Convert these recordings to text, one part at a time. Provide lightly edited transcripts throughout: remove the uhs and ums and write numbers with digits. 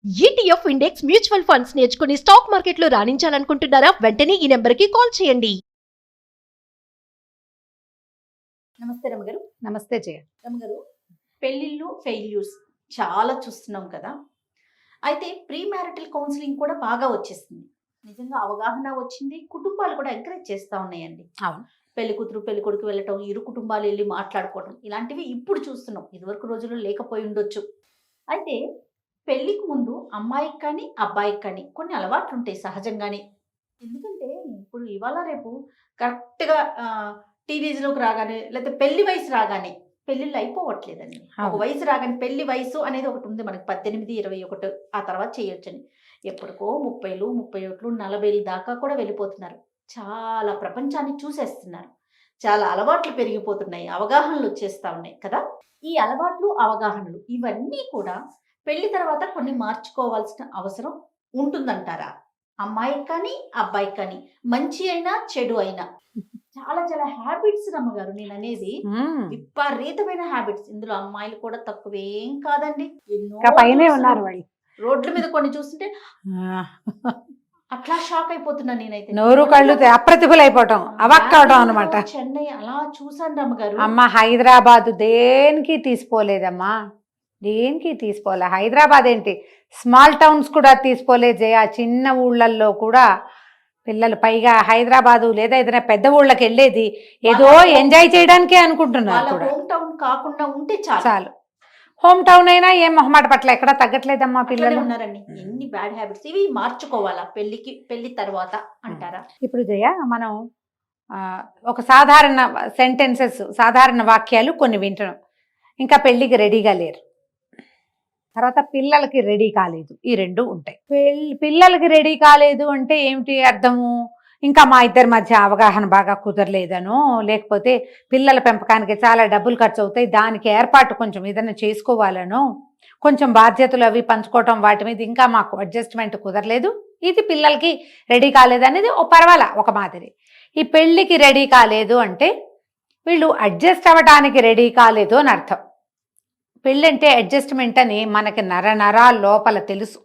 ETF index mutual funds నేర్చుకుని stock మార్కెట్లో రాణించాలనుకుంటున్నారా? వెంటనే ఈ నెంబర్కి కాల్ చేయండి. నమస్తే రమగారు. నమస్తే జయ. రమగారు, పెళ్ళిళ్ళు ఫెయిల్యూర్స్ చాలా చూస్తున్నాం కదా. అయితే ప్రీ మ్యారిటల్ కౌన్సిలింగ్ కూడా బాగా వచ్చేస్తుంది. నిజంగా అవగాహన వచ్చింది, కుటుంబాలు కూడా ఎంకరేజ్ చేస్తూ ఉన్నాయండి. అవును. పెళ్లి కూతురు పెళ్లి కొడుకు వెళ్ళటం, ఇరు కుటుంబాలు వెళ్ళి మాట్లాడుకోవడం, ఇలాంటివి ఇప్పుడు చూస్తున్నాం. ఇదివరకు రోజుల్లో లేకపోయి ఉండొచ్చు. అయితే పెళ్లికి ముందు అమ్మాయికి కానీ అబ్బాయికి కానీ కొన్ని అలవాట్లు ఉంటాయి సహజంగానే. ఎందుకంటే ఇప్పుడు ఇవాళ రేపు కరెక్ట్గా టీనేజ్లోకి రాగానే, లేకపోతే పెళ్లి వయసు రాగానే పెళ్ళిళ్ళు అయిపోవట్లేదండి. ఒక వయసు రాగానే పెళ్లి వయసు అనేది ఒకటి ఉంది మనకి, 18, 21, ఆ తర్వాత చేయొచ్చని. ఎప్పటికో 30, 31, 40 దాకా కూడా వెళ్ళిపోతున్నారు. చాలా ప్రపంచాన్ని చూసేస్తున్నారు. చాలా అలవాట్లు పెరిగిపోతున్నాయి, అవగాహనలు వచ్చేస్తా ఉన్నాయి కదా. ఈ అలవాట్లు అవగాహనలు ఇవన్నీ కూడా పెళ్లి తర్వాత కొన్ని మార్చుకోవాల్సిన అవసరం ఉంటుందంటారా? అమ్మాయికి కానీ అబ్బాయికి కానీ, మంచి అయినా చెడు అయినా. చాలా చాలా హ్యాబిట్స్ రమ్మగారు నేను అనేది, విపరీతమైన హ్యాబిట్స్. ఇందులో అమ్మాయిలు కూడా తక్కువేం కాదండి, ఎన్నో పైనే ఉన్నారు వాళ్ళు. రోడ్ల మీద కొన్ని చూస్తుంటే అట్లా షాక్ అయిపోతున్నాను నేనైతే. నోరు కళ్ళు అప్రతిభలు అయిపోవటం, అవక్కవటం అనమాట. చెన్నై అలా చూసాను రమ్మగారు. అమ్మ హైదరాబాద్ దేనికి తీసిపోలేదమ్మా, దేనికి తీసిపోలే. హైదరాబాద్ ఏంటి, స్మాల్ టౌన్స్ కూడా తీసిపోలే జయ. చిన్న ఊళ్ళల్లో కూడా పిల్లలు, పైగా హైదరాబాదు లేదా ఏదైనా పెద్ద ఊళ్ళకి వెళ్ళేది ఏదో ఎంజాయ్ చేయడానికే అనుకుంటున్నారు. హోమ్ టౌన్ కాకుండా ఉంటే చాలు. హోమ్ టౌన్ అయినా ఏం మొహమాట పట్ల ఎక్కడా తగ్గట్లేదమ్మా. పిల్లలు ఉన్నారండి. ఎన్ని బ్యాడ్ హ్యాబిట్స్, ఇవి మార్చుకోవాలా పెళ్లి తర్వాత అంటారా? ఇప్పుడు జయ, మనం ఒక సాధారణ సెంటెన్సెస్, సాధారణ వాక్యాలు కొన్ని వింటున్నాం. ఇంకా పెళ్లికి రెడీగా లేరు, తర్వాత పిల్లలకి రెడీ కాలేదు, ఈ రెండు ఉంటాయి. పిల్లలకి రెడీ కాలేదు అంటే ఏమిటి అర్థము? ఇంకా మా ఇద్దరి మధ్య అవగాహన బాగా కుదరలేదనో, లేకపోతే పిల్లల పెంపకానికి చాలా డబ్బులు ఖర్చు అవుతాయి, దానికి ఏర్పాటు కొంచెం ఏదైనా చేసుకోవాలనో, కొంచెం బాధ్యతలు అవి పంచుకోవటం, వాటి మీద ఇంకా మాకు అడ్జస్ట్మెంట్ కుదరలేదు, ఇది పిల్లలకి రెడీ కాలేదు అనేది పర్వాలా ఒక మాదిరి. ఈ పెళ్ళికి రెడీ కాలేదు అంటే వీళ్ళు అడ్జస్ట్ అవ్వడానికి రెడీ కాలేదు అని అర్థం. పెళ్ళంటే అడ్జస్ట్మెంట్ అని మనకి నర లోపల తెలుసు,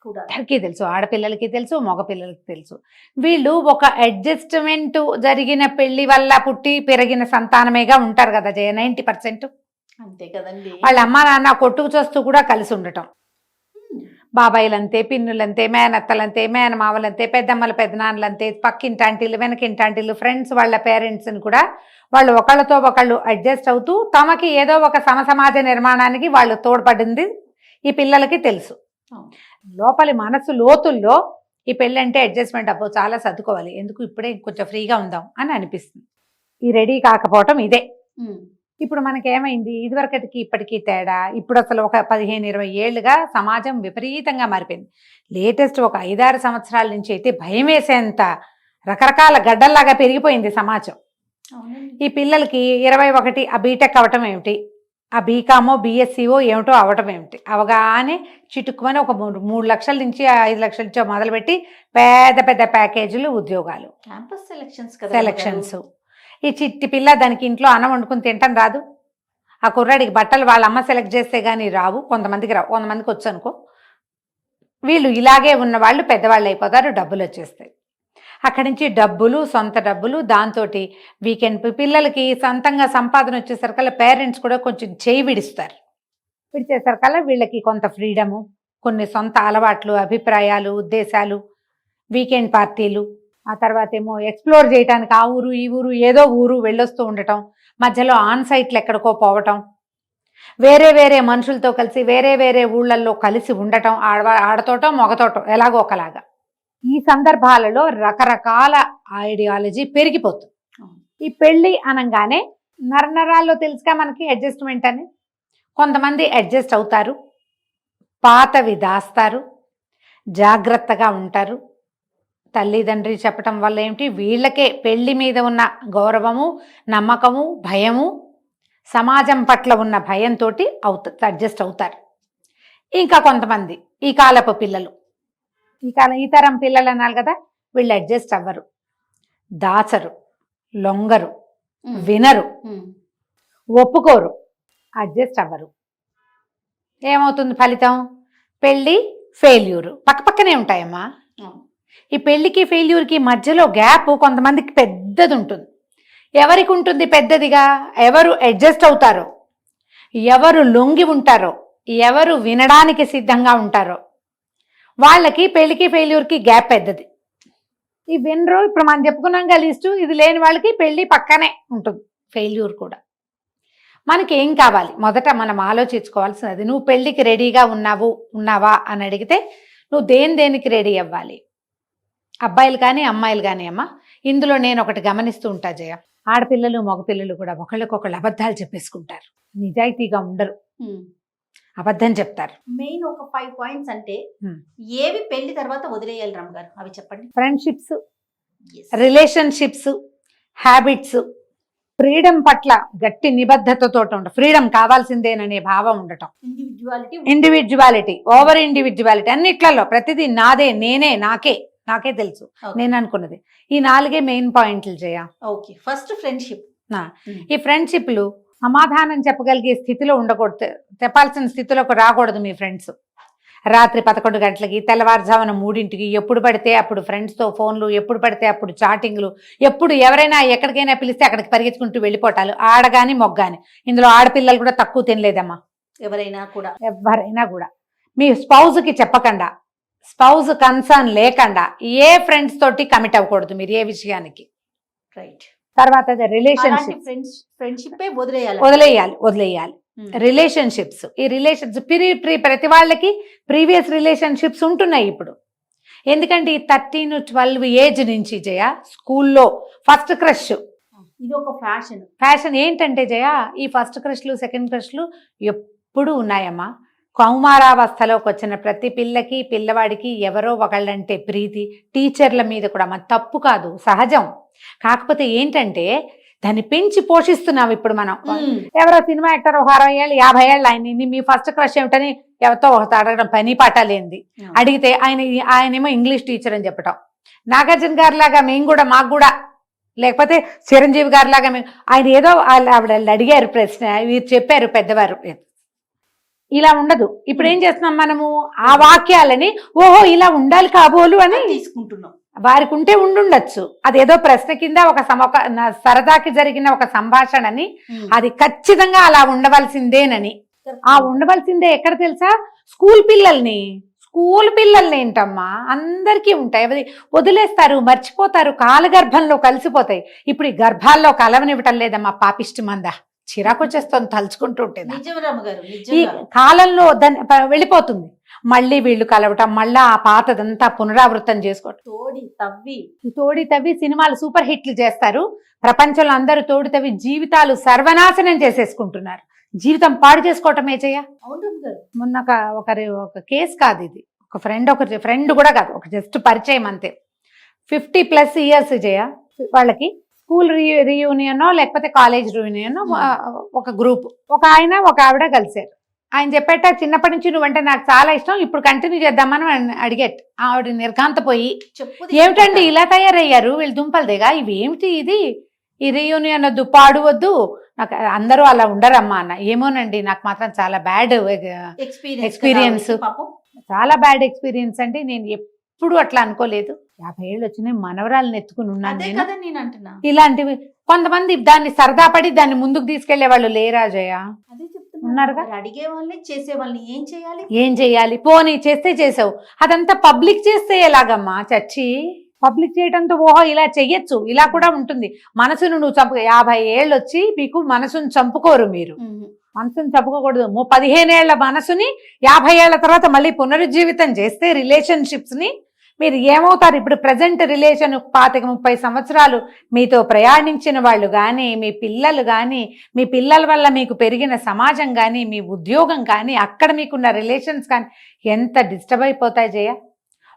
ఇద్దరికి తెలుసు, ఆడపిల్లలకి తెలుసు, మగపిల్లలకి తెలుసు. వీళ్ళు ఒక అడ్జస్ట్మెంట్ జరిగిన పెళ్లి వల్ల పుట్టి పెరిగిన సంతానమేగా ఉంటారు కదా జయ, 90%. అంతే కదండి. వాళ్ళ అమ్మ నాన్న కొట్టుకు చూస్తూ కూడా కలిసి ఉండటం. బాబాయిలంతే, పిన్నులంతే, మేనత్తలంతే, మేనమావలంతే, పెద్దమ్మల పెద్దనాన్నలంతే, పక్కింటాంటీలు, వెనకింటాంటీలు, ఫ్రెండ్స్, వాళ్ళ పేరెంట్స్ని కూడా వాళ్ళు ఒకళ్ళతో ఒకళ్ళు అడ్జస్ట్ అవుతూ తమకి ఏదో ఒక సమసమాజ నిర్మాణానికి వాళ్ళు తోడ్పడింది ఈ పిల్లలకి తెలుసు. లోపలి మనసు లోతుల్లో ఈ పెళ్ళంటే అడ్జస్ట్మెంట్ అబ్బో చాలా సర్దుకోవాలి, ఎందుకు ఇప్పుడే కొంచెం ఫ్రీగా ఉందాం అని అనిపిస్తుంది. ఈ రెడీ కాకపోవటం ఇదే. ఇప్పుడు మనకేమైంది, ఇదివరకటికి ఇప్పటికీ తేడా. ఇప్పుడు అసలు ఒక 15-20 ఏళ్ళుగా సమాజం విపరీతంగా మారిపోయింది. లేటెస్ట్ ఒక 5-6 సంవత్సరాల నుంచి అయితే భయం వేసేంత రకరకాల గడ్డల్లాగా పెరిగిపోయింది సమాజం. ఈ పిల్లలకి 21 ఆ బీటెక్ అవటం ఏమిటి, ఆ బీకామో బీఎస్సీఓ ఏమిటో అవటం ఏమిటి, అవగానే చిటుక్కుమని ఒక 3 లక్షల నుంచి 5 లక్షల నుంచి మొదలుపెట్టి పెద్ద పెద్ద ప్యాకేజీలు, ఉద్యోగాలు, క్యాంపస్ సెలక్షన్స్. ఈ చిట్టి పిల్ల దానికి ఇంట్లో అన్నం వండుకుని తింటాం రాదు, ఆ కుర్రాడికి బట్టలు వాళ్ళ అమ్మ సెలెక్ట్ చేస్తే కానీ రావు, కొంతమందికి రావు, కొంతమందికి వచ్చు అనుకో. వీళ్ళు ఇలాగే ఉన్న వాళ్ళు పెద్దవాళ్ళు అయిపోతారు, డబ్బులు వచ్చేస్తాయి. అక్కడి నుంచి డబ్బులు, సొంత డబ్బులు, దాంతో వీకెండ్ పిల్లలకి సొంతంగా సంపాదన వచ్చేసరికల్లా పేరెంట్స్ కూడా కొంచెం చేయి విడిస్తారు. విడిచేసరికల్లా వీళ్ళకి కొంత ఫ్రీడము, కొన్ని సొంత అలవాట్లు, అభిప్రాయాలు, ఉద్దేశాలు, వీకెండ్ పార్టీలు, ఆ తర్వాత ఏమో ఎక్స్ప్లోర్ చేయడానికి ఆ ఊరు ఈ ఊరు ఏదో ఊరు వెళ్ళొస్తూ ఉండటం, మధ్యలో ఆన్ సైట్లు ఎక్కడికో పోవటం, వేరే వేరే మనుషులతో కలిసి వేరే వేరే ఊళ్ళల్లో కలిసి ఉండటం, ఆడతోటం మగతోటం ఎలాగో ఒకలాగా. ఈ సందర్భాలలో రకరకాల ఐడియాలజీ పెరిగిపోతుంది. ఈ పెళ్ళి అనగానే నరనరాల్లో తెలుసుగా మనకి అడ్జస్ట్మెంట్ అని. కొంతమంది అడ్జస్ట్ అవుతారు, పాతవి దాస్తారు, జాగ్రత్తగా ఉంటారు. తల్లిదండ్రి చెప్పటం వల్ల ఏమిటి, వీళ్ళకే పెళ్లి మీద ఉన్న గౌరవము, నమ్మకము, భయము, సమాజం పట్ల ఉన్న భయంతో అడ్జస్ట్ అవుతారు. ఇంకా కొంతమంది ఈ కాలపు పిల్లలు, ఈ తరం పిల్లలు అన్నారు కదా, వీళ్ళు అడ్జస్ట్ అవ్వరు, దాచరు, లొంగరు, వినరు, ఒప్పుకోరు, అడ్జస్ట్ అవ్వరు. ఏమవుతుంది ఫలితం? పెళ్ళి ఫెయిల్యూర్ పక్కపక్కనే ఉంటాయమ్మా. ఈ పెళ్లికి ఫెయిల్యూర్కి మధ్యలో గ్యాప్ కొంతమందికి పెద్దది ఉంటుంది. ఎవరికి ఉంటుంది పెద్దదిగా? ఎవరు అడ్జస్ట్ అవుతారో, ఎవరు లొంగి ఉంటారో, ఎవరు వినడానికి సిద్ధంగా ఉంటారో వాళ్ళకి పెళ్లికి ఫెయిల్యూర్కి గ్యాప్ పెద్దది. ఈ వినరు, ఇప్పుడు మనం చెప్పుకున్నాం లిస్టు, ఇది లేని వాళ్ళకి పెళ్లి పక్కనే ఉంటుంది, ఫెయిల్యూర్ కూడా. మనకి ఏం కావాలి మొదట మనం ఆలోచించుకోవాల్సినది, నువ్వు పెళ్లికి రెడీగా ఉన్నావా అని అడిగితే నువ్వు దేనికి రెడీ అవ్వాలి? అబ్బాయిలు కానీ అమ్మాయిలు కానీ అమ్మా, ఇందులో నేను ఒకటి గమనిస్తూ ఉంటా జయ, ఆడపిల్లలు మగపిల్లలు కూడా ఒకళ్ళకొకళ్ళు అబద్ధాలు చెప్పేసుకుంటారు, నిజాయితీగా ఉండరు, అబద్ధం చెప్తారు. మెయిన్ ఒక 5 పాయింట్స్ అంటే ఏవి పెళ్లి తర్వాత వదిలేయాలి రమ్మ గారు, అవి చెప్పండి. ఫ్రెండ్షిప్స్, రిలేషన్షిప్స్, హ్యాబిట్స్, ఫ్రీడమ్ పట్ల గట్టి నిబద్ధతతో ఉండటం, ఫ్రీడమ్ కావాల్సిందేననే భావం ఉండటం, ఇండివిజువాలిటీ, ఓవర్ ఇండివిజువాలిటీ, అన్నిట్లలో ప్రతిదీ నాదే, నేనే, నాకే తెలుసు, నేను అనుకున్నది. ఈ 4 మెయిన్ పాయింట్లు చేయ. Okay, first friendship. ఈ ఫ్రెండ్షిప్లు సమాధానం చెప్పగలిగే స్థితిలో ఉండకూడదు, చెప్పాల్సిన స్థితిలోకి రాకూడదు. మీ ఫ్రెండ్స్ రాత్రి 11 గంటలకి, తెల్లవారుజామున 3ంటికి, ఎప్పుడు పడితే అప్పుడు ఫ్రెండ్స్తో ఫోన్లు, ఎప్పుడు పడితే అప్పుడు చాటింగ్లు, ఎప్పుడు ఎవరైనా ఎక్కడికైనా పిలిస్తే అక్కడికి పరిగెత్తుకుంటూ వెళ్ళిపోటాలు, ఆడగాని మొగ్గాని. ఇందులో ఆడపిల్లలు కూడా తక్కువ తినలేదమ్మా. ఎవరైనా కూడా మీ స్పౌజ్కి చెప్పకుండా, స్పౌజ్ కన్సర్న్ లేకుండా ఏ ఫ్రెండ్స్ తోటి కమిట్ అవ్వకూడదు మీరు ఏ విషయానికి. రైట్. తర్వాత రిలేషన్షిప్, ఫ్రెండ్షిప్ వదిలేయాలి. రిలేషన్షిప్స్, ఈ రిలేషన్స్ ప్రతి వాళ్ళకి ప్రీవియస్ రిలేషన్షిప్స్ ఉంటున్నాయి ఇప్పుడు. ఎందుకంటే ఈ 13-12 ఏజ్ నుంచి జయ స్కూల్లో ఫస్ట్ క్రష్, ఇది ఒక ఫ్యాషన్ ఏంటంటే జయ, ఈ ఫస్ట్ క్రష్లు, సెకండ్ క్రష్లు ఎప్పుడు ఉన్నాయమ్మా. కౌమారావస్థలోకి వచ్చిన ప్రతి పిల్లకి పిల్లవాడికి ఎవరో ఒకళ్ళంటే ప్రీతి, టీచర్ల మీద కూడా. మన తప్పు కాదు, సహజం. కాకపోతే ఏంటంటే దాన్ని పెంచి పోషిస్తున్నాం ఇప్పుడు మనం. ఎవరో సినిమా యాక్టర్ ఒక 60 ఏళ్ళు 50 ఏళ్ళు ఆయన మీ ఫస్ట్ క్రష్ ఏమిటని ఎవరితో ఒకటి అడగడం, పని పాట లేనిది. అడిగితే ఆయనేమో ఇంగ్లీష్ టీచర్ అని చెప్పటం. నాగార్జున గారి లాగా మాకు కూడా, లేకపోతే చిరంజీవి గారి లాగా ఆయన ఏదో ఆవిడ అడిగారు ప్రశ్న, వీరు చెప్పారు పెద్దవారు. ఇలా ఉండదు. ఇప్పుడు ఏం చేస్తున్నాం మనము, ఆ వాక్యాలని ఓహో ఇలా ఉండాలి కాబోలు అని తీసుకుంటున్నాం. వారికి ఉంటే ఉండుండొచ్చు, అదేదో ప్రశ్న కింద ఒక సరదాకి జరిగిన ఒక సంభాషణని, అది ఖచ్చితంగా అలా ఉండవలసిందేనని. ఆ ఉండవలసిందే ఎక్కడ తెలుసా? స్కూల్ పిల్లల్ని ఏంటమ్మా, అందరికీ ఉంటాయి, వదిలేస్తారు, మర్చిపోతారు, కాలగర్భంలో కలిసిపోతాయి. ఇప్పుడు ఈ గర్భాల్లో కలవనివ్వటం లేదమ్మా, పాపిష్టి మంద, చిరాకు వచ్చేస్తుంది తలుచుకుంటూ ఉంటుంది. ఈ కాలంలో దాన్ని వెళ్ళిపోతుంది. మళ్ళీ వీళ్ళు కలవటం, మళ్ళా ఆ పాతదంతా పునరావృతం చేసుకోవటం. తోడి తవ్వి సినిమాలు సూపర్ హిట్లు చేస్తారు. ప్రపంచంలో అందరూ తోడి తవ్వి జీవితాలు సర్వనాశనం చేసేసుకుంటున్నారు. జీవితం పాడు చేసుకోవటమే చేయ. మొన్న ఒక కేసు కాదు ఇది, ఒక ఫ్రెండ్ కూడా కాదు, ఒక జస్ట్ పరిచయం అంతే. 50+ ఇయర్స్ చేయ, వాళ్ళకి స్కూల్ రీయూనియనో లేకపోతే కాలేజ్ రీయూనియనో ఒక గ్రూప్, ఒక ఆయన ఒక ఆవిడ కలిశారు. ఆయన చెప్పేట చిన్నప్పటి నుంచి నువ్వంటే నాకు చాలా ఇష్టం, ఇప్పుడు కంటిన్యూ చేద్దామని అడిగేట్. ఆవిడ నిర్ఘాంతపోయి, ఏమిటండి ఇలా తయారయ్యారు వీళ్ళు దుంపలదేగా, ఇవి ఏమిటి, ఇది ఈ రీయూనియన్ వద్దు, పాడు వద్దు, నాకు అందరూ అలా ఉండరమ్మా అన్న. ఏమోనండి నాకు మాత్రం చాలా బ్యాడ్ ఎక్స్పీరియన్స్, చాలా బ్యాడ్ ఎక్స్పీరియన్స్ అంటే నేను ఎప్పుడు అట్లా అనుకోలేదు. 50 ఏళ్ళు వచ్చినాయి, మనవరాలను ఎత్తుకుని ఉన్నాను నేను. ఇలాంటివి కొంతమంది దాన్ని సరదా పడి దాన్ని ముందుకు తీసుకెళ్లే వాళ్ళు లేరా జయ? ఉన్నారుగా. అడిగే వాళ్ళని చేసే వాళ్ళని ఏం చేయాలి? పోనీ చేస్తే చేసావు, అదంతా పబ్లిక్ చేస్తే ఎలాగమ్మా? చచ్చి పబ్లిక్ చేయడంతో ఓహో ఇలా చెయ్యొచ్చు, ఇలా కూడా ఉంటుంది. మనసును నువ్వు 50 ఏళ్ళు వచ్చి మీకు మనసును చంపుకోరు మీరు, మనసును చంపుకోకూడదు. 15 ఏళ్ల మనసుని 50 ఏళ్ల తర్వాత మళ్ళీ పునరుజ్జీవితం చేస్తే రిలేషన్షిప్స్ ని మీరు ఏమవుతారు? ఇప్పుడు ప్రజెంట్ రిలేషన్ 25-30 సంవత్సరాలు మీతో ప్రయాణించిన వాళ్ళు కానీ, మీ పిల్లలు కానీ, మీ పిల్లల వల్ల మీకు పెరిగిన సమాజం కానీ, మీ ఉద్యోగం కానీ, అక్కడ మీకున్న రిలేషన్స్ కానీ ఎంత డిస్టర్బ్ అయిపోతాయి జయ.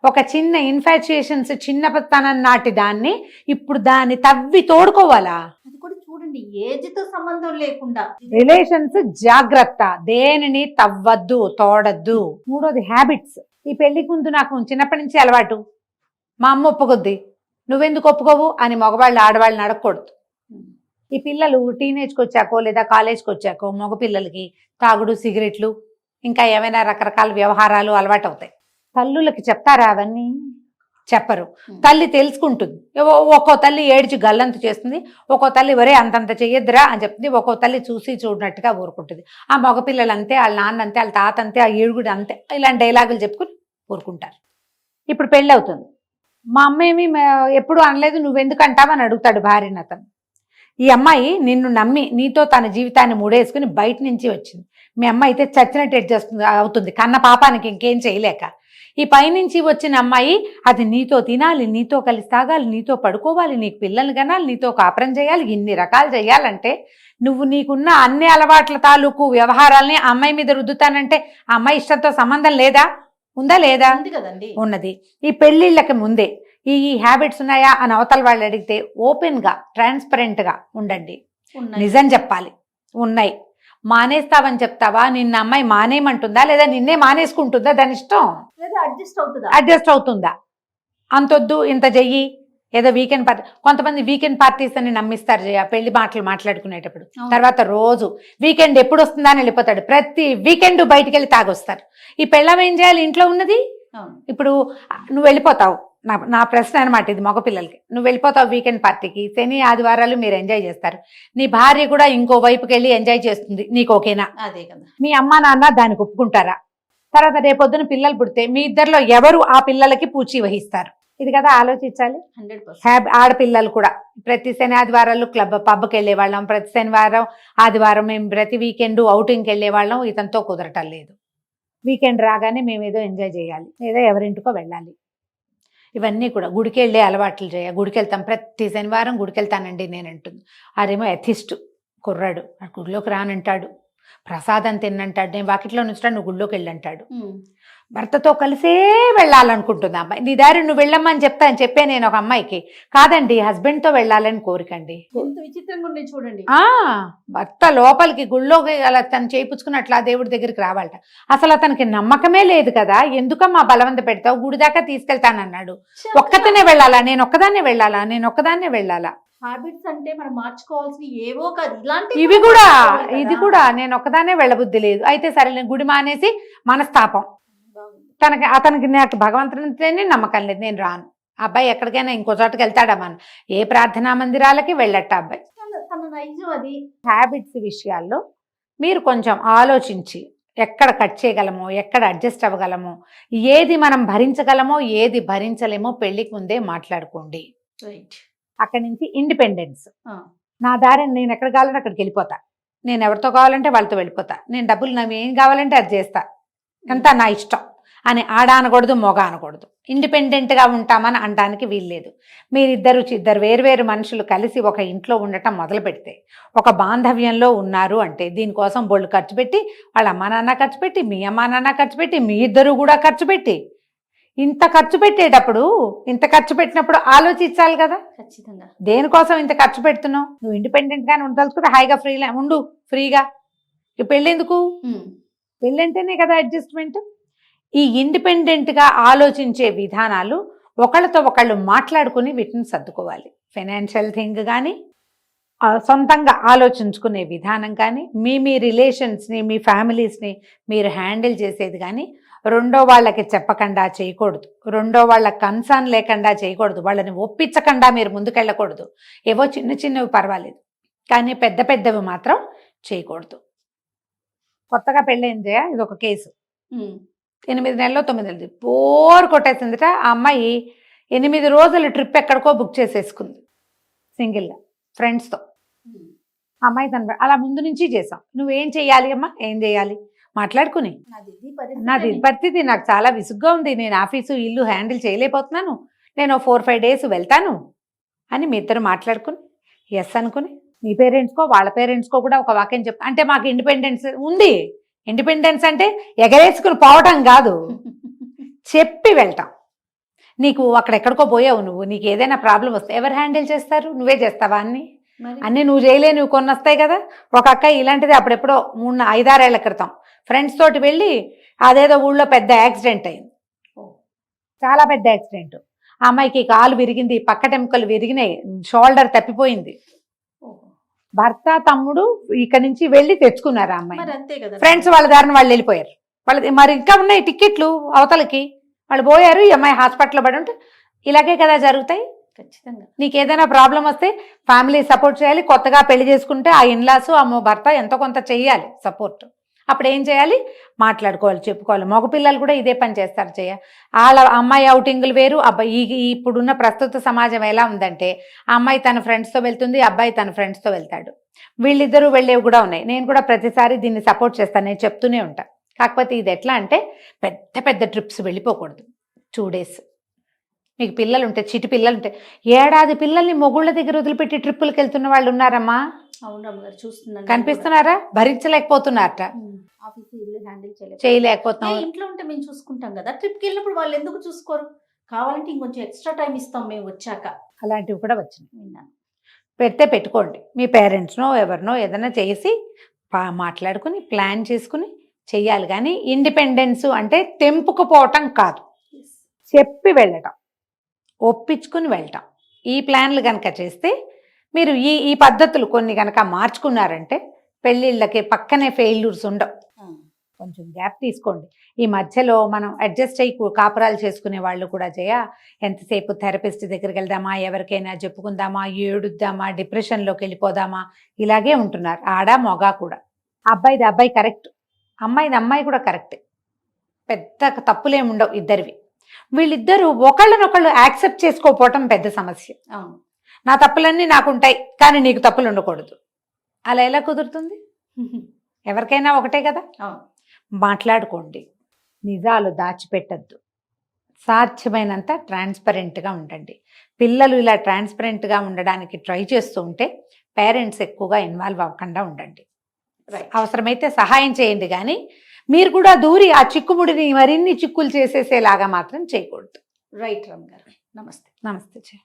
ఒక చిన్న ఇన్ఫాచ్యుయేషన్స్, చిన్నతనం నాటి దాన్ని ఇప్పుడు దాన్ని తవ్వి తోడుకోవాలా? అది కూడా చూడండి, ఏజ్ తో సంబంధం లేకుండా రిలేషన్స్ జాగ్రత్త, దేనిని తవ్వద్దు, తోడద్దు. మూడోది హ్యాబిట్స్. ఈ పెళ్లికి ముందు నాకు చిన్నప్పటి నుంచి అలవాటు, మా అమ్మ ఒప్పుకొద్ది, నువ్వెందుకు ఒప్పుకోవు అని మగవాళ్ళు ఆడవాళ్ళని అడగకూడదు. ఈ పిల్లలు టీనేజ్కి వచ్చాకో లేదా కాలేజ్కి వచ్చాకో మగ పిల్లలకి తాగుడు, సిగరెట్లు, ఇంకా ఏమైనా రకరకాల వ్యవహారాలు అలవాటు అవుతాయి. తల్లులకి చెప్తారా అవన్నీ? చెప్పరు. తల్లి తెలుసుకుంటుంది. ఒక్కో తల్లి ఏడ్చి గల్లంత చేస్తుంది, ఒక్కో తల్లి వరే అంతంత చెయ్యొద్దురా అని చెప్తుంది, ఒక్కో తల్లి చూసి చూడనట్టుగా ఊరుకుంటుంది. ఆ మగపిల్లలు అంతే, వాళ్ళ నాన్న అంతే, వాళ్ళ తాత అంతే, ఆ ఏడుగుడు అంతే, ఇలాంటి డైలాగులు చెప్పుకుని ఊరుకుంటారు. ఇప్పుడు పెళ్ళి అవుతుంది. మా అమ్మ ఏమి ఎప్పుడు అనలేదు, నువ్వెందుకు అంటావని అడుగుతాడు భార్యని అతను. ఈ అమ్మాయి నిన్ను నమ్మి నీతో తన జీవితాన్ని ముడేసుకుని బయట నుంచి వచ్చింది. మీ అమ్మ అయితే చచ్చినట్టు చేస్తుంది అవుతుంది, కన్న పాపానికి ఇంకేం చేయలేక. ఈ పైనుంచి వచ్చిన అమ్మాయి అది నీతో తినాలి, నీతో కలిసి తాగాలి, నీతో పడుకోవాలి, నీకు పిల్లలు కనాలి, నీతో కాపురం చేయాలి, ఇన్ని రకాలు చేయాలంటే నువ్వు నీకున్న అన్ని అలవాట్ల తాలూకు వ్యవహారాలని ఆ అమ్మాయి మీద రుద్దుతానంటే ఆ అమ్మాయి ఇష్టంతో సంబంధం లేదా? ఉందా లేదా? ఉంది కదండి. ఉన్నది. ఈ పెళ్ళిళ్ళకి ముందే ఈ హ్యాబిట్స్ ఉన్నాయా అని అవతల వాళ్ళు అడిగితే ఓపెన్గా ట్రాన్స్పరెంట్గా ఉండండి, నిజం చెప్పాలి. ఉన్నాయి. మానేస్తావని చెప్తావా? నిన్న అమ్మాయి మానేయమంటుందా లేదా నిన్నే మానేసుకుంటుందా? దాని ఇష్టం. అడ్జస్ట్ అవుతుందా? అంతొద్దు ఇంత చెయ్యి, ఏదో వీకెండ్ పార్టీ. కొంతమంది వీకెండ్ పార్టీస్ అని నమ్మిస్తారు జయ, పెళ్లి మాటలు మాట్లాడుకునేటప్పుడు. తర్వాత రోజు వీకెండ్ ఎప్పుడు వస్తుందా అని వెళ్ళిపోతాడు. ప్రతి వీకెండ్ బయటికి వెళ్ళి తాగొస్తారు. ఈ పెళ్ళం ఏం చేయాలి? ఇంట్లో ఉన్నది. ఇప్పుడు నువ్వు వెళ్ళిపోతావు, నా ప్రశ్న అనమాట ఇది మగపిల్లలకి. నువ్వు వెళ్ళిపోతావు వీకెండ్ పార్టీకి, శని ఆదివారాలు మీరు ఎంజాయ్ చేస్తారు. నీ భార్య కూడా ఇంకో వైపుకి వెళ్ళి ఎంజాయ్ చేస్తుంది, నీకు ఓకేనా? అదే కదా. మీ అమ్మా నాన్న దానికి ఒప్పుకుంటారా? తర్వాత రేపొద్దున పిల్లలు పుడితే మీ ఇద్దరిలో ఎవరు ఆ పిల్లలకి పూచి వహిస్తారు? ఇది కదా ఆలోచించాలి. 100%. ఆడపిల్లలు కూడా ప్రతి శని ఆదివారాలు పబ్కి వెళ్ళే వాళ్ళం, ప్రతి శనివారం ఆదివారం మేము ప్రతి వీకెండ్ అవుటింగ్కి వెళ్ళే వాళ్ళం. ఇతనితో కుదరటం లేదు. వీకెండ్ రాగానే మేము ఏదో ఎంజాయ్ చేయాలి, ఏదో ఎవరింటికో వెళ్ళాలి. ఇవన్నీ కూడా గుడికి వెళ్ళే అలవాట్లు చేయాలి. గుడికి వెళ్తాం, ప్రతి శనివారం గుడికి వెళ్తానండి నేను అంటుంది. అదేమో ఎథిస్ట్ కుర్రాడు, గుడిలోకి రానంటాడు, ప్రసాదం తిన్నంటాడు, నేను వాకిట్లో నుంచుతాడు, నువ్వు గుడిలోకి వెళ్ళంటాడు. భర్తతో కలిసే వెళ్ళాలనుకుంటుంది అమ్మాయి. నీ దారి నువ్వు వెళ్ళమ్మని చెప్పే నేను ఒక అమ్మాయికి, కాదండి హస్బెండ్తో వెళ్ళాలని కోరికండి. విచిత్రంగా ఉండే చూడండి. భర్త లోపలికి గుళ్ళోకి అలా తను చేయించుకుని అట్లా దేవుడి దగ్గరికి రావాలట. అసలు అతనికి నమ్మకమే లేదు కదా, ఎందుకమ్మా బలవంత పెడతావు, గుడి దాకా తీసుకెళ్తానన్నాడు. ఒక్కతనే వెళ్ళాలా, నేను ఒక్కదాన్నే వెళ్ళాలా? హ్యాబిట్స్ అంటే మనం మార్చుకోవాల్సిన ఏవో కాదు, ఇలాంటి ఇది కూడా నేను ఒక్కదాన్నే వెళ్ళబుద్ధి లేదు. అయితే సరే గుడి మానేసి మనస్తాపం. అతనికి నాకు భగవంతునితోనే నమ్మకం లేదు, నేను రాను. అబ్బాయి ఎక్కడికైనా ఇంకో చోటకి వెళ్తాడమ్మా, ఏ ప్రార్థనా మందిరాలకి వెళ్ళట అబ్బాయి. అది హ్యాబిట్స్ విషయాల్లో మీరు కొంచెం ఆలోచించి ఎక్కడ కట్ చేయగలమో, ఎక్కడ అడ్జస్ట్ అవ్వగలమో, ఏది మనం భరించగలమో, ఏది భరించలేమో పెళ్లికి ముందే మాట్లాడుకోండి. అక్కడి నుంచి ఇండిపెండెన్స్. నా దారిని నేను ఎక్కడ కావాలంటే అక్కడికి వెళ్ళిపోతా, నేను ఎవరితో కావాలంటే వాళ్ళతో వెళ్ళిపోతా, నేను డబ్బులు నాకు ఏం కావాలంటే అది చేస్తా, అంతా నా ఇష్టం అని ఆడ అనకూడదు, మొగ అనకూడదు. ఇండిపెండెంట్గా ఉంటామని అనడానికి వీల్లేదు. ఇద్దరు వేరువేరు మనుషులు కలిసి ఒక ఇంట్లో ఉండటం మొదలు పెడితే, ఒక బాంధవ్యంలో ఉన్నారు అంటే దీనికోసం బొళ్ళు ఖర్చు పెట్టి, వాళ్ళ అమ్మా నాన్న ఖర్చు పెట్టి, మీ అమ్మా నాన్న ఖర్చు పెట్టి, మీ ఇద్దరు కూడా ఖర్చు పెట్టి, ఇంత ఖర్చు పెట్టినప్పుడు ఆలోచించాలి కదా. ఖచ్చితంగా దేనికోసం ఇంత ఖర్చు పెడుతున్నావు? నువ్వు ఇండిపెండెంట్గానే ఉండదలుచుకుంటే హాయిగా ఉండు, ఫ్రీగా. పెళ్ళెందుకు? పెళ్ళంటేనే కదా అడ్జస్ట్మెంట్. ఈ ఇండిపెండెంట్గా ఆలోచించే విధానాలు ఒకళ్ళతో ఒకళ్ళు మాట్లాడుకుని వీటిని సర్దుకోవాలి. ఫైనాన్షియల్ థింగ్ కానీ, సొంతంగా ఆలోచించుకునే విధానం కానీ, మీ రిలేషన్స్ని, మీ ఫ్యామిలీస్ని మీరు హ్యాండిల్ చేసేది కానీ రెండో వాళ్ళకి చెప్పకుండా చేయకూడదు, రెండో వాళ్ళ కన్సర్న్ లేకుండా చేయకూడదు, వాళ్ళని ఒప్పించకుండా మీరు ముందుకెళ్ళకూడదు. ఏవో చిన్నవి పర్వాలేదు, కానీ పెద్దవి మాత్రం చేయకూడదు. కొత్తగా పెళ్ళైందే ఇది ఒక కేసు. 8 నెలలో 9 నెలలు బోర్ కొట్టేసిందిట. ఆ అమ్మాయి 8 రోజుల ట్రిప్ ఎక్కడికో బుక్ చేసేసుకుంది సింగిల్గా ఫ్రెండ్స్తో. అమ్మాయి అలా ముందు నుంచి చేసాం. నువ్వేం చెయ్యాలి అమ్మా, ఏం చేయాలి మాట్లాడుకుని, నాది పరిస్థితి, నాకు చాలా విసుగ్గా ఉంది, నేను ఆఫీసు ఇల్లు హ్యాండిల్ చేయలేకపోతున్నాను, నేను 4-5 డేస్ వెళ్తాను అని మీ ఇద్దరు మాట్లాడుకుని ఎస్ అనుకుని, మీ పేరెంట్స్కో వాళ్ళ పేరెంట్స్కో కూడా ఒక వాక్యం చెప్తా. అంటే మాకు ఇండిపెండెన్స్ ఉంది. ఇండిపెండెన్స్ అంటే ఎగరేసుకుని పోవటం కాదు, చెప్పి వెళ్తాం. నీకు అక్కడెక్కడికో పోయావు, నీకు ఏదైనా ప్రాబ్లం వస్తే ఎవరు హ్యాండిల్ చేస్తారు? నువ్వే చేస్తావా? అన్నీ నువ్వు చేయలే, నువ్వు కొన్ని వస్తాయి కదా. ఒక అక్క ఇలాంటిది అప్పుడెప్పుడో 5-6 ఏళ్ల క్రితం ఫ్రెండ్స్ తోటి వెళ్ళి అదేదో ఊళ్ళో పెద్ద యాక్సిడెంట్ అయింది, చాలా పెద్ద యాక్సిడెంట్. ఆ అమ్మాయికి కాలు విరిగింది, పక్కటెముకలు విరిగినాయి, షోల్డర్ తప్పిపోయింది. భర్త తమ్ముడు ఇక్కడి నుంచి వెళ్ళి తెచ్చుకున్నారు ఆ అమ్మాయి. ఫ్రెండ్స్ వాళ్ళ దారిని వాళ్ళు వెళ్ళిపోయారు. మరి ఇంకా ఉన్నాయి టికెట్లు అవతలకి, వాళ్ళు పోయారు, ఈ అమ్మాయి హాస్పిటల్లో పడి ఉంటే ఇలాగే కదా జరుగుతాయి. ఖచ్చితంగా. నీకు ఏదైనా ప్రాబ్లం వస్తే ఫ్యామిలీ సపోర్ట్ చేయాలి. కొత్తగా పెళ్లి చేసుకుంటే ఆ ఇన్లాస్ అమ్మో భర్త ఎంతో కొంత చెయ్యాలి సపోర్ట్. అప్పుడు ఏం చేయాలి, మాట్లాడుకోవాలి, చెప్పుకోవాలి. మగపిల్లలు కూడా ఇదే పని చేస్తారు. వాళ్ళ అమ్మాయి అవుటింగులు వేరు, అబ్బాయి ఇప్పుడున్న ప్రస్తుత సమాజం ఎలా ఉందంటే ఆ అమ్మాయి తన ఫ్రెండ్స్తో వెళ్తుంది, అబ్బాయి తన ఫ్రెండ్స్తో వెళ్తాడు. వీళ్ళిద్దరూ వెళ్ళేవి కూడా ఉన్నాయి. నేను కూడా ప్రతిసారి దీన్ని సపోర్ట్ చేస్తాను, నేను చెప్తూనే ఉంటాను. కాకపోతే ఇది ఎట్లా అంటే పెద్ద పెద్ద ట్రిప్స్ వెళ్ళిపోకూడదు. 2 days మీకు పిల్లలు ఉంటే, చిటి పిల్లలు ఉంటే, ఏడాది పిల్లల్ని మొగుళ్ళ దగ్గర వదిలిపెట్టి ట్రిప్పులకు వెళ్తున్న వాళ్ళు ఉన్నారమ్మా. అవును రమ్మగారు, చూస్తున్నాను. కనిపిస్తున్నారా? భరించలేకపోతున్నారట, ఆఫీస్ ఇల్లు హ్యాండిల్ చేయలేకపోతున్నాం. ఇంట్లో ఉంటే మేము చూసుకుంటాం కదా, ట్రిప్కి వెళ్ళినప్పుడు వాళ్ళు ఎందుకు చూసుకోరు? కావాలంటే ఇంకొంచెం ఎక్స్ట్రా టైం ఇస్తాం మేము వచ్చాక. అలాంటివి కూడా వచ్చినాయి. విన్నాను. పెట్టుకోండి, మీ పేరెంట్స్నో ఎవరినో ఏదైనా చేసి మాట్లాడుకుని ప్లాన్ చేసుకుని చెయ్యాలి. కానీ ఇండిపెండెన్స్ అంటే తెంపుకుపోవటం కాదు, చెప్పి వెళ్ళటం, ఒప్పించుకుని వెళ్ళటం. ఈ ప్లాన్లు కనుక చేస్తే మీరు ఈ పద్ధతులు కొన్ని కనుక మార్చుకున్నారంటే పెళ్ళిళ్ళకి పక్కనే ఫెయిల్యూర్స్ ఉండవు. కొంచెం గ్యాప్ తీసుకోండి. ఈ మధ్యలో మనం అడ్జస్ట్ అయ్యి కాపురాలు చేసుకునే వాళ్ళు కూడా ఎంతసేపు థెరపిస్ట్ దగ్గరికి వెళ్దామా, ఎవరికైనా చెప్పుకుందామా, ఏడుద్దామా, డిప్రెషన్లోకి వెళ్ళిపోదామా, ఇలాగే ఉంటున్నారు. ఆడ మొగ కూడా. అబ్బాయిది అబ్బాయి కరెక్ట్, అమ్మాయిది అమ్మాయి కూడా కరెక్ట్. పెద్ద తప్పులేముండవు ఇద్దరివి. వీళ్ళిద్దరూ ఒకళ్ళనొకళ్ళు యాక్సెప్ట్ చేసుకోకపోవటం పెద్ద సమస్య. అవును, నా తప్పులన్నీ నాకుంటాయి కానీ నీకు తప్పులు ఉండకూడదు. అలా ఎలా కుదురుతుంది? ఎవరికైనా ఒకటే కదా. అవును. మాట్లాడుకోండి, నిజాలు దాచిపెట్టద్దు, సాధ్యమైనంత ట్రాన్స్పరెంట్గా ఉండండి. పిల్లలు ఇలా ట్రాన్స్పరెంట్గా ఉండడానికి ట్రై చేస్తూ ఉంటే పేరెంట్స్ ఎక్కువగా ఇన్వాల్వ్ అవ్వకుండా ఉండండి. అవసరమైతే సహాయం చేయండి, కానీ మీరు కూడా దూరి ఆ చిక్కుముడిని మరిన్ని చిక్కులు చేసేసేలాగా మాత్రం చేయకూడదు. రైట్ రమ్ గారు, నమస్తే. నమస్తే.